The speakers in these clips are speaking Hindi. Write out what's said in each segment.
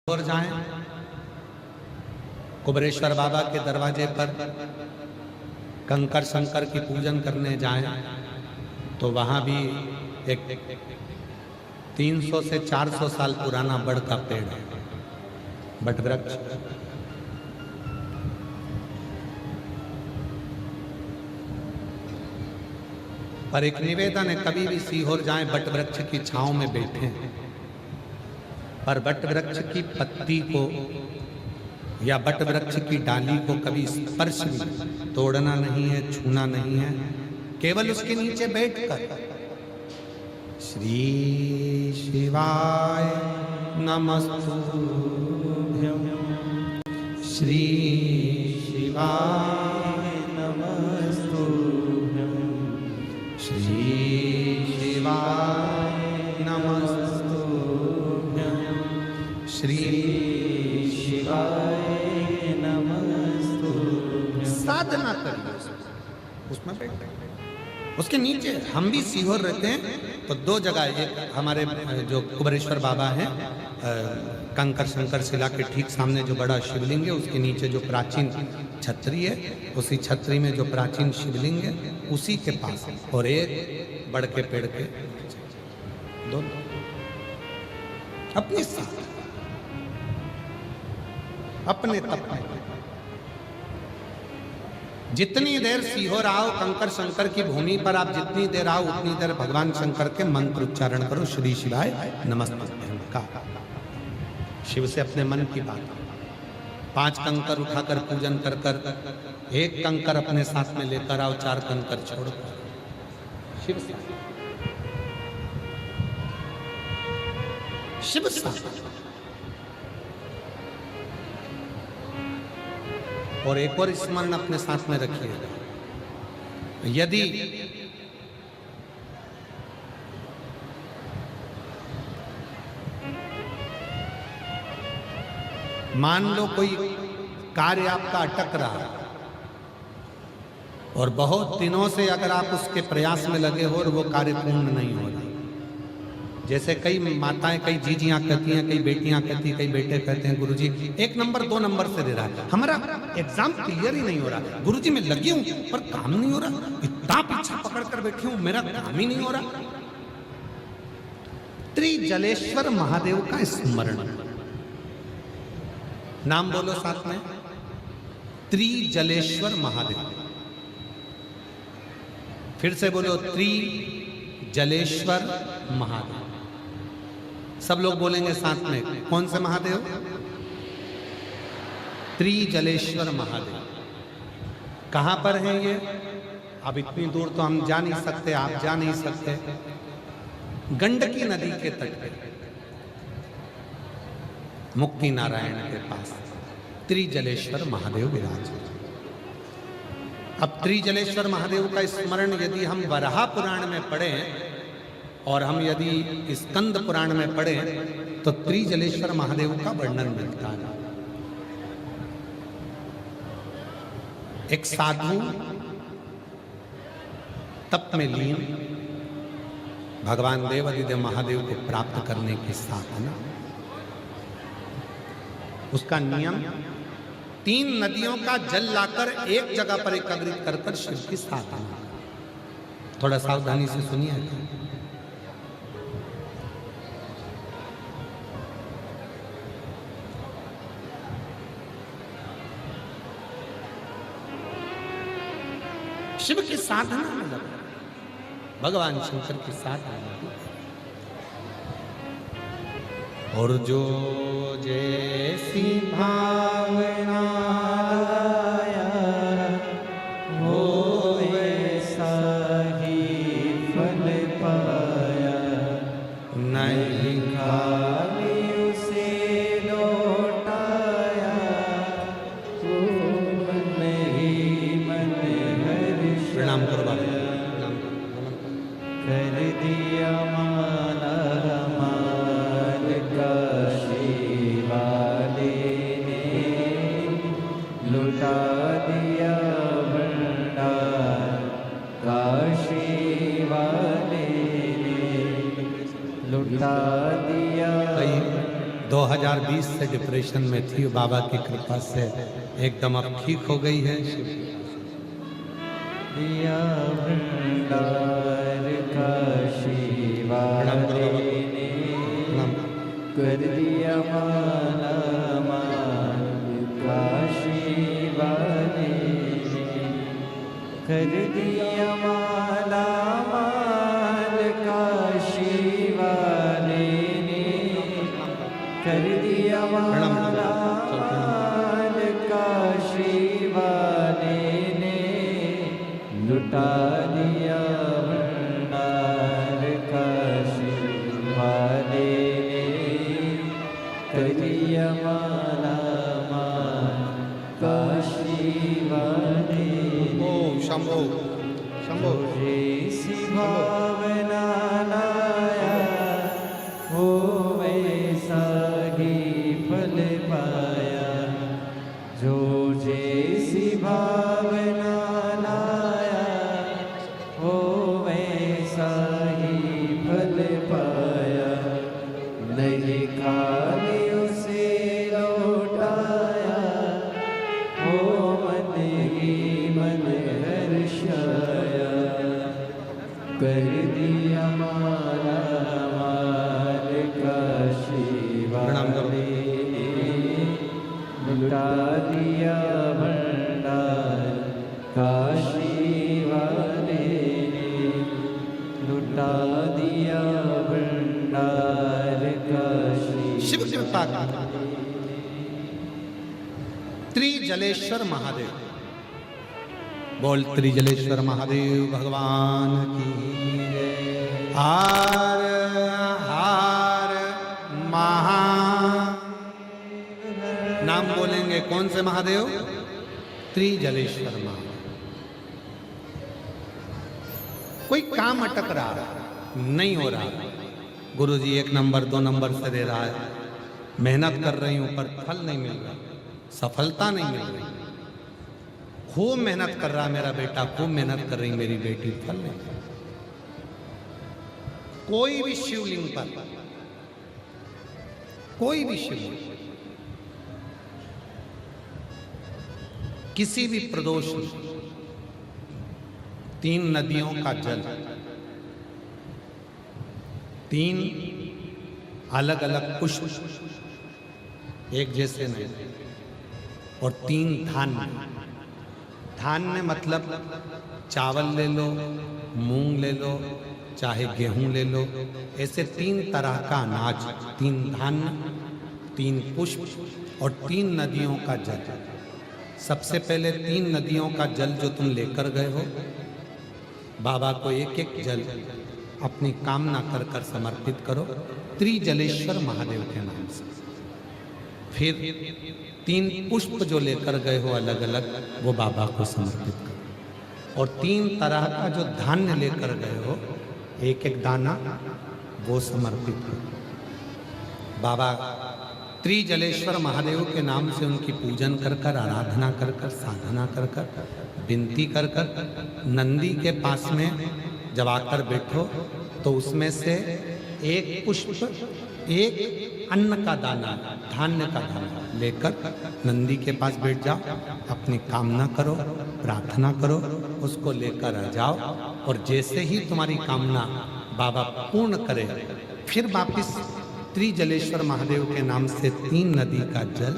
और जाएं कुबरेश्वर बाबा के दरवाजे पर कंकर शंकर की पूजन करने जाएं तो वहां भी एक 300 से 400 साल पुराना बड़ का पेड़ है, बट वृक्ष। पर एक निवेदन है, कभी भी सीहोर जाएं बट वृक्ष की छांव में बैठें, पर बट वृक्ष की पत्ती को या बट वृक्ष की डाली को कभी स्पर्श भी तोड़ना नहीं है, छूना नहीं है, केवल उसके नीचे बैठकर श्री शिवाय नमस्तुभ्यं, श्री शिवाय नमस्तुभ्यं, श्री शिवाय नमस्तुभ्यं, श्री शिवाय नमस्तुभ्यं। साधना करिए उसमें बैठ, उसके नीचे। हम भी सीहोर रहते हैं तो दो जगह, एक हमारे जो कुबरेश्वर बाबा हैं कंकर शंकर शिला के ठीक सामने जो बड़ा शिवलिंग है, उसके नीचे जो प्राचीन छतरी है, उसी छतरी में जो प्राचीन शिवलिंग है उसी के पास, और एक बड़ के पेड़ के दोनों अपने साथ अपने तप में जितनी देर सीहोर आओ कंकर शंकर की भूमि पर, आप जितनी देर आओ उतनी देर भगवान शंकर के मंत्र उच्चारण करो, श्री शिवाय नमस्तुभ्यं का। शिव से अपने मन की बात, 5 कंकर उठाकर पूजन कर कर, एक कंकर अपने साथ में लेकर आओ, 4 कंकर छोड़ शिव से, शिव से। और एक और स्मरण अपने साथ में रखिएगा, यदि मान लो कोई कार्य आपका अटक रहा है और बहुत दिनों से अगर आप उसके प्रयास में लगे हो और वो कार्य पूर्ण नहीं हो रहा, जैसे कई माताएं, कई जीजियां कहती हैं, कई बेटियां कहती हैं, कई बेटे कहते हैं, गुरुजी 1 नंबर 2 नंबर से दे रहा है, हमारा एग्जाम क्लियर ही नहीं हो रहा, गुरुजी मैं लगी हूं पर काम नहीं हो रहा, इतना पीछा पकड़ कर बैठी हूं, मेरा काम ही नहीं हो रहा। त्रिजलेश्वर महादेव का स्मरण, नाम बोलो साथ में, त्रिजलेश्वर महादेव। फिर से बोलो, त्रिजलेश्वर महादेव। सब लोग बोलेंगे साथ में, कौन से महादेव? त्रिजलेश्वर महादेव। कहां पर है ये? अब इतनी दूर तो हम जा नहीं सकते, आप जा नहीं सकते। गंडकी नदी के तट पे मुक्ति नारायण के पास त्रिजलेश्वर महादेव विराज। अब त्रिजलेश्वर महादेव का स्मरण यदि हम वराह पुराण में पढ़ें और हम यदि स्कंद पुराण में पढ़ें तो त्रिजलेश्वर महादेव का वर्णन मिलता है। एक साधु तप में लीन भगवान देवादिदेव महादेव को प्राप्त करने की साधना, उसका नियम 3 नदियों का जल लाकर एक जगह पर एकत्रित कर कर शिव की साधना। थोड़ा सावधानी से सुनिए। शिव की साधना में लगा, भगवान शंकर की साधना में, और जो जैसी भावना वो वैसा ही फल पाया, नहीं खाली उसे लौटाया, तो मन ही मन हर्ष। प्रणाम करो बाबा, प्रणाम कर दिया माना मान का शिवाले ने, 2020 से डिप्रेशन में थी, बाबा की कृपा से एकदम अब ठीक हो गई है। दिया भंडार का शिवा ने कर दिया माला माल का शिवा ने कर दिया माला माल का शिवा ने कर दिया माला माल का शिवा ने लुटा दिया भंडार का शिवा ने कर दिया माला माल का शिवा ने। ओ शंभो शंभो जैसी भावना लाया वो वैसा ही फल पाया, जो जैसी भावना लाया वो वैसा ही फल पाया, नहीं खाली उसे लौटाया वो मन ही मन हर्षाया, कर दिया माला माल का शिवा ने लुटा दिया भंडार का शिवा ने लुटा दिया भंडार का शिव कृपा का त्रिजलेश्वर महादेव। बोल त्रिजलेश्वर महादेव भगवान की। हार हार महा नाम बोलेंगे कौन से महादेव? त्रिजलेश्वर महादेव। कोई काम अटक रहा नहीं हो रहा, गुरुजी 1 नंबर 2 नंबर से दे रहा है, मेहनत कर रही हूं पर फल नहीं मिल रहा, सफलता नहीं मिल रही। खूब मेहनत कर रहा मेरा बेटा, खूब मेहनत कर रही मेरी बेटी, फल नहीं। कोई भी शिवलिंग पर, कोई भी शिवलिंग, किसी भी प्रदोष में 3 नदियों का जल, 3 अलग अलग पुष्प एक जैसे नहीं, और 3 धान्य। धान्य मतलब चावल ले लो, मूंग ले लो, चाहे गेहूं ले लो, ऐसे 3 तरह का अनाज, 3 धान्य, 3 पुष्प और 3 नदियों का जल। सबसे पहले 3 नदियों का जल जो तुम लेकर गए हो, बाबा को एक एक जल अपनी कामना कर कर समर्पित करो त्रिजलेश्वर महादेव के नाम से। फिर 3 पुष्प जो लेकर गए हो अलग अलग, वो बाबा को समर्पित करो। और 3 तरह का जो धान्य लेकर गए हो, एक एक दाना, वो समर्पित करो। बाबा त्रिजलेश्वर महादेव के नाम से उनकी पूजन कर कर, आराधना कर कर, साधना कर कर, विनती कर कर, नंदी के पास में जब आकर बैठो तो उसमें से एक पुष्प, एक अन्न का दाना, धान्य का दाना लेकर नंदी के पास बैठ जाओ, अपनी कामना करो, प्रार्थना करो, उसको लेकर आ जाओ। और जैसे ही तुम्हारी कामना बाबा पूर्ण करे, फिर वापिस त्रिजलेश्वर महादेव के नाम से 3 नदी का जल।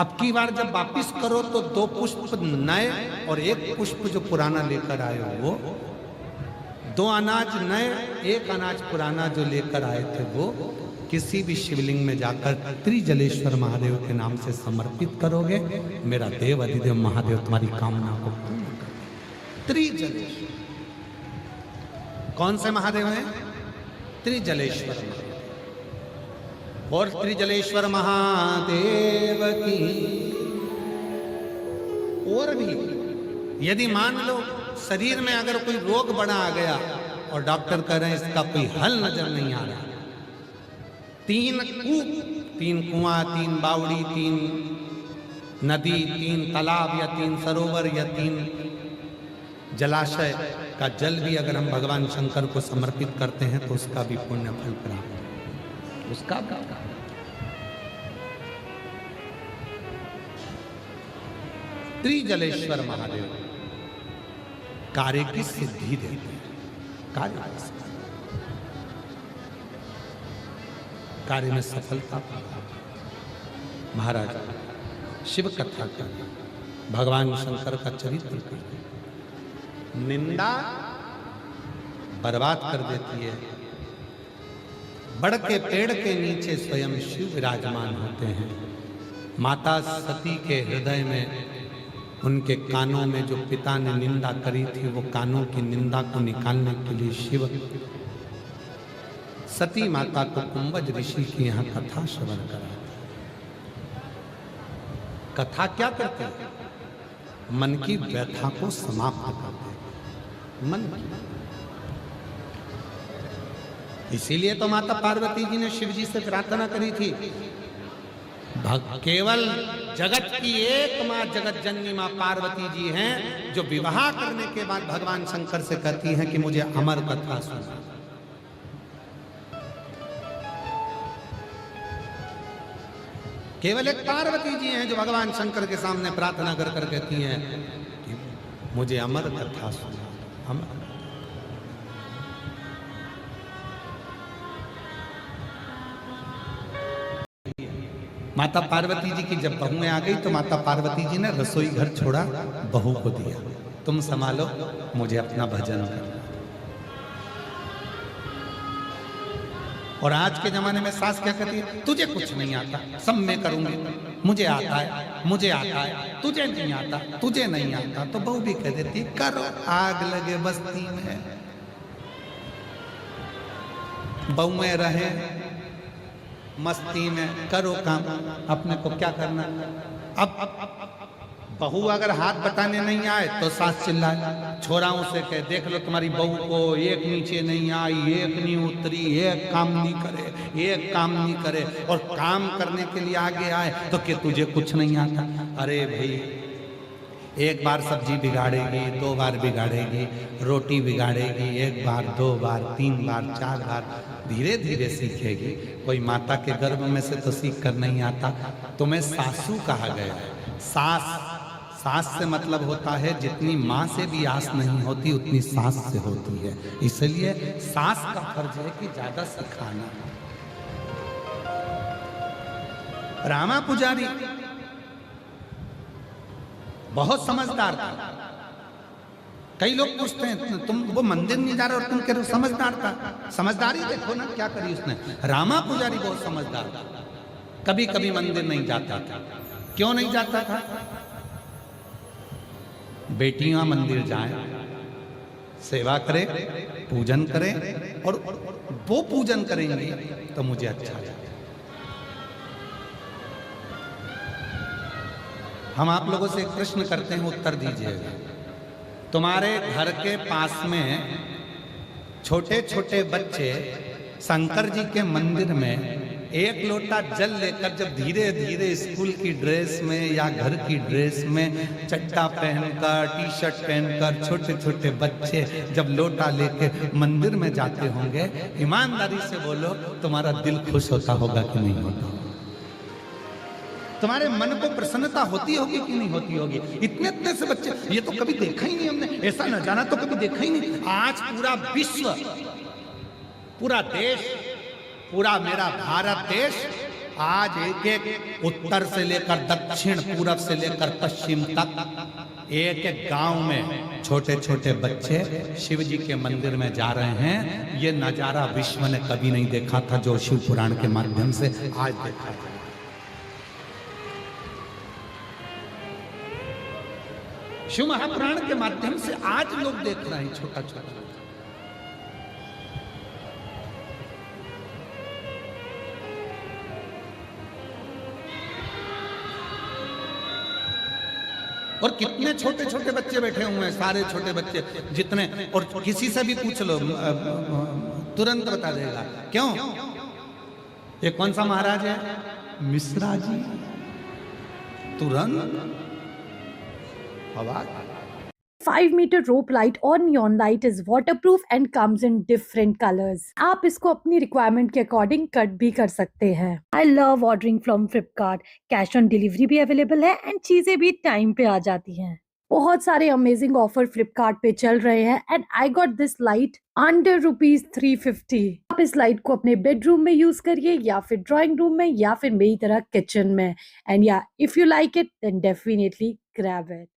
अब की बार जब वापिस करो तो 2 पुष्प नए और 1 पुष्प जो पुराना लेकर आए हो वो, 2 अनाज नए, 1 अनाज पुराना जो लेकर आए थे वो किसी भी शिवलिंग में जाकर त्रिजलेश्वर महादेव के नाम से समर्पित करोगे, मेरा देव अधिदेव महादेव तुम्हारी कामना को पूर्ण कर। त्रिजलेश्वर कौन से महादेव हैं? त्रिजलेश्वर महादेव। और त्रिजलेश्वर महादेव की। और भी यदि मान लो शरीर में अगर कोई रोग बड़ा आ गया और डॉक्टर कह रहे हैं इसका कोई हल नजर नहीं आ रहा, 3 कुआं, 3 बावड़ी, 3 नदी, 3 तालाब या 3 सरोवर या 3 जलाशय का जल भी अगर हम भगवान शंकर को समर्पित करते हैं तो उसका भी पुण्य फल प्राप्त, उसका भी। त्रिजलेश्वर महादेव कार्य की सिद्धि देते हैं, कार्य में सफलता। महाराज शिव कथा का, भगवान शंकर का चरित्र की निंदा बर्बाद कर देती है। बड़ के पेड़ के नीचे स्वयं शिव विराजमान होते हैं। माता सती के हृदय में, उनके कानों में जो पिता ने निंदा करी थी, वो कानों की निंदा को निकालने के लिए शिव सती माता को कुंभज ऋषि की यहाँ कथा श्रवण करा। कथा क्या करते हैं? मन की व्यथा को समाप्त करते हैं, मन की। इसीलिए तो माता पार्वती जी ने शिव जी से प्रार्थना करी थी, केवल जगत की एक माँ जगत जननी माँ पार्वती जी हैं जो विवाह करने के बाद भगवान शंकर से कहती हैं कि मुझे अमर कथा सुना। केवल एक पार्वती जी हैं जो भगवान शंकर के सामने प्रार्थना कर कर कहती हैं कि मुझे अमर कथा सुना, अमर। माता पार्वती जी की जब बहुएं आ गई तो माता पार्वती जी ने रसोई घर छोड़ा, बहू को दिया, तुम संभालो, मुझे अपना भजन करना। और आज के जमाने में सास क्या कहती है? तुझे कुछ नहीं आता, सब मैं करूंगी, मुझे आता है, मुझे आता है, तुझे नहीं आता, तुझे नहीं आता। तो बहू भी कह देती करो, आग लगे बस्ती में, बहुएं रहे मस्ती में, करो काम, अपने को क्या करना। अब बहू अगर हाथ बटाने नहीं आए तो सास चिल्लाए, छोराओं से कहे देख लो तुम्हारी बहू को एक नीचे नहीं आई, एक नहीं उतरी, एक काम नहीं करे, एक काम नहीं करे, और काम करने के लिए आगे आए तो कि तुझे कुछ नहीं आता। अरे भाई, एक बार सब्जी बिगाड़ेगी, दो बार बिगाड़ेगी, रोटी बिगाड़ेगी, एक बार, दो बार, तीन बार, चार बार, धीरे धीरे सीखेगी। कोई माता के गर्भ में से तो सीख कर नहीं आता। तुम्हें सासू कहा गया है। सास से मतलब होता है जितनी माँ से भी आस नहीं होती उतनी सास से होती है। इसलिए सास का फर्ज है कि ज्यादा सिखाना। रामा पुजारी बहुत समझदार था। कई लोग पूछते हैं तुम वो मंदिर नहीं जा रहे और तुम कह रहे हो समझदार था। समझदारी देखो ना क्या करी उसने। रामा पुजारी बहुत समझदार था। कभी कभी मंदिर नहीं जाता था। क्यों नहीं जाता था? बेटियां मंदिर जाएं, सेवा करें, पूजन करें, और वो पूजन करेंगे तो मुझे अच्छा लगेगा। हम आप लोगों से एक प्रश्न करते हैं, उत्तर दीजिएगा। तुम्हारे घर के पास में छोटे छोटे बच्चे शंकर जी के मंदिर में एक लोटा जल लेकर जब धीरे धीरे स्कूल की ड्रेस में या घर की ड्रेस में चड्डा पहनकर, टी शर्ट पहनकर छोटे छोटे बच्चे जब लोटा लेके मंदिर में जाते होंगे, ईमानदारी से बोलो तुम्हारा दिल खुश होता होगा कि नहीं होता? तुम्हारे मन को प्रसन्नता होती होगी कि नहीं होती होगी? इतने इतने से बच्चे, ये तो कभी देखा ही नहीं हमने, ऐसा नजारा तो कभी देखा ही नहीं। आज पूरा विश्व, पूरा देश, पूरा मेरा भारत देश आज एक एक उत्तर से लेकर दक्षिण, पूरब से लेकर पश्चिम तक एक एक गांव में छोटे छोटे बच्चे शिव जी के मंदिर में जा रहे हैं। ये नजारा विश्व ने कभी नहीं देखा था जो शिव पुराण के माध्यम से आज देखा था। शिव महापुराण के माध्यम से आज लोग देख रहे हैं छोटा छोटा। और कितने छोटे छोटे बच्चे बैठे हुए हैं, सारे छोटे बच्चे जितने, और किसी से भी पूछ लो तुरंत बता देगा। क्यों? ये कौन सा महाराज है? मिश्रा जी। तुरंत अवाज। 5 meter rope light और neon light is waterproof and comes in different colors. आप इसको अपनी requirement के according कट भी कर सकते हैं. I love ordering from Flipkart. Cash on delivery भी available है and चीजें भी टाइम पे आ जाती हैं. बहुत सारे अमेजिंग ऑफर फ्लिपकार्ट पे चल रहे हैं and I got this light under ₹350. आप इस लाइट को अपने बेडरूम में यूज करिए या फिर ड्राइंग रूम में या फिर मेरी तरह किचन में. एंड या if you like it then definitely grab it.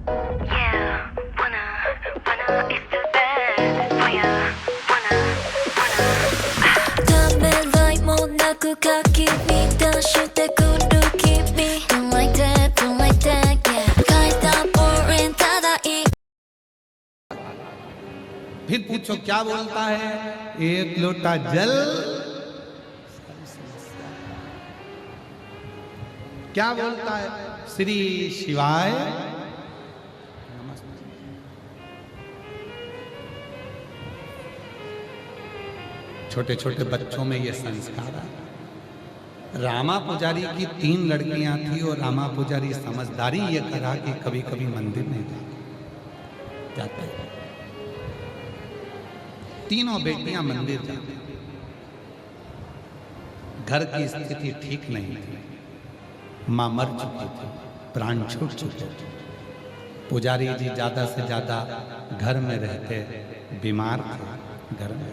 Yeah, wanna, it's the best. Oh yeah, wanna. ダメライもなくかき乱してくる君 Don't like that, don't like that, yeah 書いたボリンただい फिर पूछो क्या बोलता है, एक लोटा जल क्या बोलता है, श्री शिवाय छोटे छोटे बच्चों में ये संस्कार है. रामा पुजारी की 3 लड़कियां थी और रामा पुजारी समझदारी ये करा कि कभी कभी मंदिर नहीं जाते. तीनों बेटियां मंदिर जाती. घर की स्थिति ठीक नहीं थी. मां मर चुकी थी, प्राण छूट चुके थे. पुजारी जी ज्यादा से ज्यादा घर में रहते, बीमार थे, घर में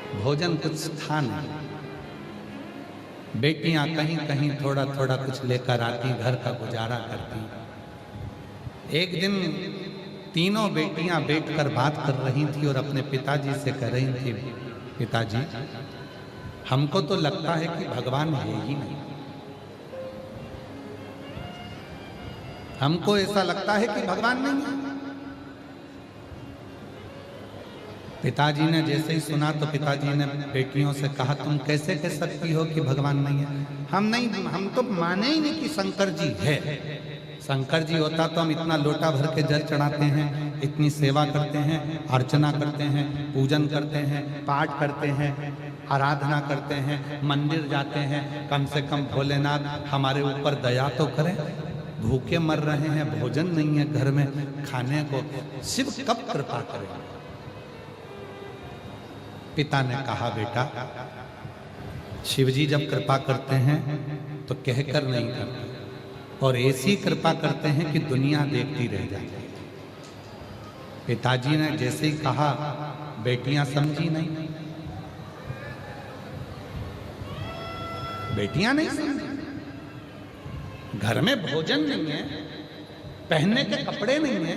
भोजन कुछ था नहीं. बेटियां कहीं कहीं थोड़ा थोड़ा कुछ लेकर आती, घर का गुजारा करती. एक दिन तीनों बेटियां बैठकर बात कर रही थी और अपने पिताजी से कह रही थी, पिताजी हमको तो लगता है कि भगवान है ही नहीं. हमको ऐसा लगता है कि भगवान नहीं है. पिताजी ने जैसे ही सुना तो पिताजी ने बेटियों से कहा, तुम कैसे कह सकती हो कि भगवान नहीं है. हम तो माने ही नहीं कि शंकर जी है. शंकर जी होता तो हम इतना लोटा भर के जल चढ़ाते हैं, इतनी सेवा करते हैं, अर्चना करते हैं, पूजन करते हैं, पाठ करते हैं, आराधना करते हैं, मंदिर जाते हैं. कम से कम भोलेनाथ हमारे ऊपर दया तो करें. भूखे मर रहे हैं, भोजन नहीं है घर में खाने को, शिव कब कृपा करें. पिता ने कहा, बेटा शिवजी जब कृपा करते हैं तो कहकर नहीं करते, और ऐसी कृपा करते हैं कि दुनिया देखती रह जाती है. पिताजी ने जैसे ही कहा, बेटियां समझी नहीं. बेटियां नहीं समझी. घर में भोजन नहीं है, पहनने के कपड़े नहीं है,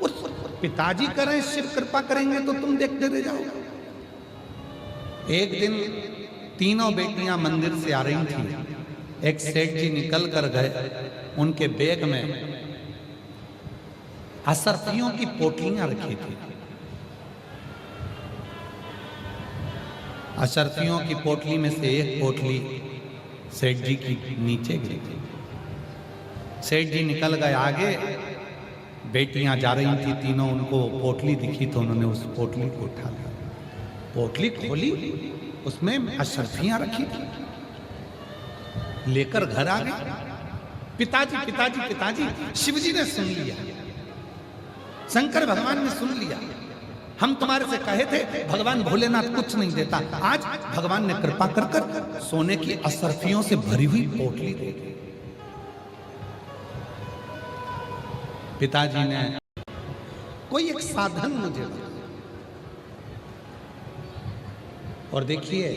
उस पिताजी करें शिव कृपा करेंगे तो तुम देखते रह जाओगे. एक दिन तीनों बेटियां मंदिर से आ रही थी. एक सेठ जी निकल कर गए. उनके बैग में असरफियों की पोटलियां रखी थी. असरफियों की पोटली में से एक पोटली सेठ जी की नीचे गिरी थी. सेठ जी निकल गए आगे. बेटियां जा रही थी तीनों, उनको पोटली दिखी तो उन्होंने उस पोटली को उठा लिया. पोटली खोली, उसमें अशरफियां रखी थी. लेकर घर आ गए. पिताजी पिताजी पिताजी शिवजी ने सुन लिया, शंकर भगवान ने सुन लिया. हम तुम्हारे से कहे थे भगवान भोलेनाथ कुछ नहीं देता. आज भगवान ने कृपा कर कर सोने की अशरफियों से भरी हुई पोटली दे दी. पिताजी ने कोई एक साधन मुझे बताया. और देखिए,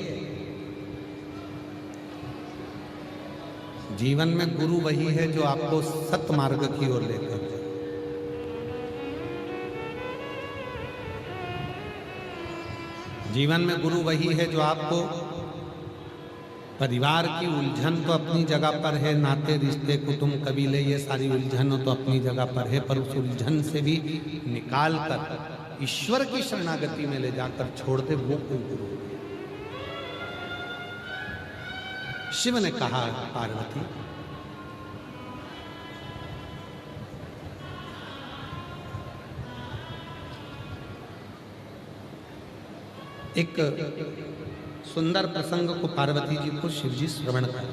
जीवन में गुरु वही है जो आपको सत्य मार्ग की ओर लेकर जाए. जीवन में गुरु वही है जो आपको, परिवार की उलझन तो अपनी जगह पर है, नाते रिश्ते कुटुंब कबीले ये सारी उलझन तो अपनी जगह पर है, पर उस उलझन से भी निकाल कर ईश्वर की शरणागति में ले जाकर छोड़ दे, वो कोई गुरु. शिव ने कहा, पार्वती एक सुंदर प्रसंग को पार्वती जी को शिव जी श्रवण कर,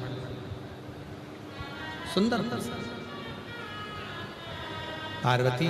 सुंदर प्रसंग। पार्वती